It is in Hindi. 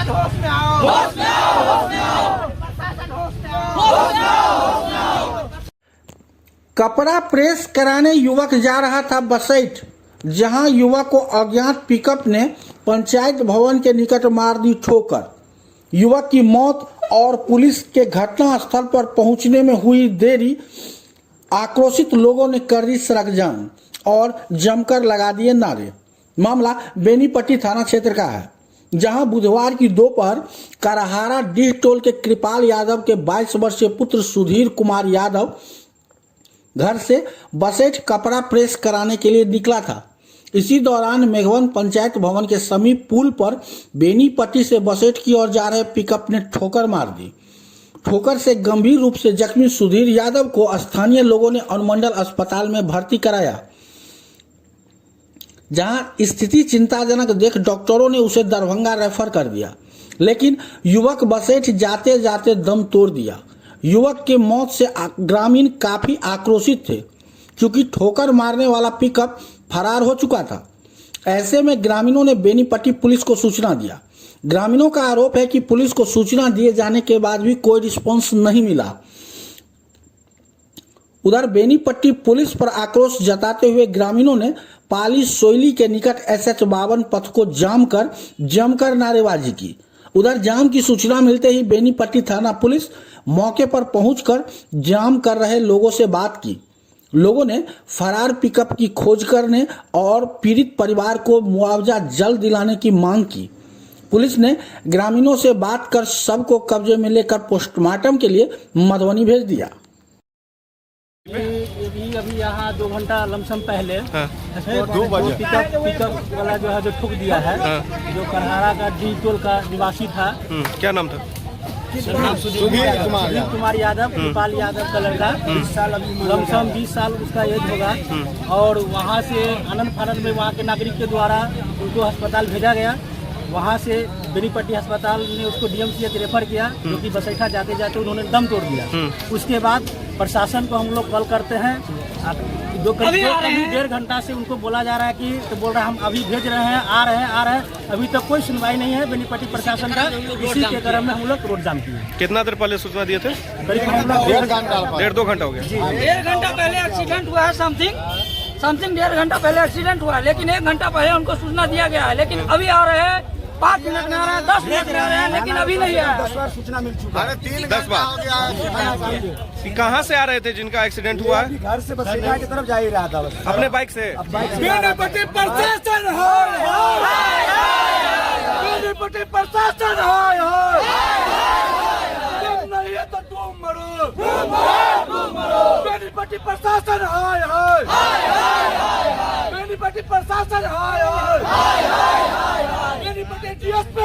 प्रशासन होश में आओ, होश में आओ, होश में आओ, प्रशासन होश में आओ, होश में आओ, होश में आओ। कपड़ा प्रेस कराने युवक जा रहा था बसैठ, जहां युवक को अज्ञात पिकअप ने पंचायत भवन के निकट मार दी ठोकर। युवक की मौत और पुलिस के घटनास्थल पर पहुंचने में हुई देरी, आक्रोशित लोगों ने कर दी सड़क जाम और जमकर लगा दिए नारे। मामला बेनीपट्टी थाना क्षेत्र का है, जहां बुधवार की दोपहर करहारा डीह टोल के कृपाल यादव के 22 वर्षीय पुत्र सुधीर कुमार यादव घर से बसेठ कपड़ा प्रेस कराने के लिए निकला था। इसी दौरान मेघवन पंचायत भवन के समीप पुल पर बेनीपट्टी से बसेठ की ओर जा रहे पिकअप ने ठोकर मार दी। ठोकर से गंभीर रूप से जख्मी सुधीर यादव को स्थानीय लोगों ने अनुमंडल अस्पताल में भर्ती कराया, जहां स्थिति चिंताजनक देख डॉक्टरों ने उसे दरभंगा रेफर कर दिया, लेकिन युवक बसेठ जाते जाते दम तोड़ दिया। युवक के मौत से ग्रामीण काफी आक्रोशित थे, क्योंकि ठोकर मारने वाला पिकअप फरार हो चुका था। ऐसे में ग्रामीणों ने बेनीपट्टी पुलिस को सूचना दिया। ग्रामीणों का आरोप है कि पुलिस को सूचना दिए जाने के बाद भी कोई रिस्पॉन्स नहीं मिला। उधर बेनीपट्टी पुलिस पर आक्रोश जताते हुए ग्रामीणों ने पाली सोयली के निकट SH 52 पथ को जमकर नारेबाजी की। उधर जाम की सूचना मिलते ही बेनीपट्टी थाना पुलिस मौके पर पहुंचकर जाम कर रहे लोगों से बात की। लोगों ने फरार पिकअप की खोज करने और पीड़ित परिवार को मुआवजा जल्द दिलाने की मांग की। पुलिस ने ग्रामीणों से बात कर शव को कब्जे में लेकर पोस्टमार्टम के लिए मधुबनी भेज दिया। अभी यहाँ 2 घंटा लमसम पहले पिकअप वाला जो है जो ठुक दिया है, जो करहारा का डी टोल का निवासी था। क्या नाम था? सुधीर कुमार यादव, कृपाल यादव का लड़का, 20 साल लमसम 20 साल उसका एज होगा। और वहाँ से आनंद फानंद में वहाँ के नागरिक के द्वारा उनको अस्पताल भेजा गया। वहाँ से बेनीपट्टी अस्पताल ने उसको DMCH रेफर किया, जो कि बसैठा जाते जाते उन्होंने दम तोड़ दिया। उसके बाद प्रशासन को हम लोग कॉल करते हैं, 1.5 घंटा से उनको बोला जा रहा है कि, तो बोल रहा है हम अभी भेज रहे हैं, आ रहे हैं। अभी तक कोई सुनवाई नहीं है बेनीपट्टी प्रशासन का। इसी के क्रम में हम लोग रोड जाम किए। कितना देर पहले सूचना दिए थे? करीब हम लोग 1.5-2 घंटा हो गया। 1.5 घंटा पहले एक्सीडेंट हुआ है, समथिंग 1.5 घंटा पहले एक्सीडेंट हुआ है, लेकिन 1 घंटा पहले उनको सूचना दिया गया है। लेकिन अभी आ रहे हैं 5 मिनट में आ रहे हैं, 10 मिनट में आ रहे हैं, लेकिन अभी नहीं आया। 10 बार सूचना मिल चुका है। 10 बार। कहाँ से आ रहे थे जिनका एक्सीडेंट हुआ है? घर से बसैठा की तरफ जा ही रहा था। अपने बाइक से? बेनीपट्टी प्रशासन बेनीपट्टी प्रशासन नहीं है तो तुम मरो, बेनीपट्टी प्रशासन बेनीपट्टी प्रशासन बेनीपट्टी DSP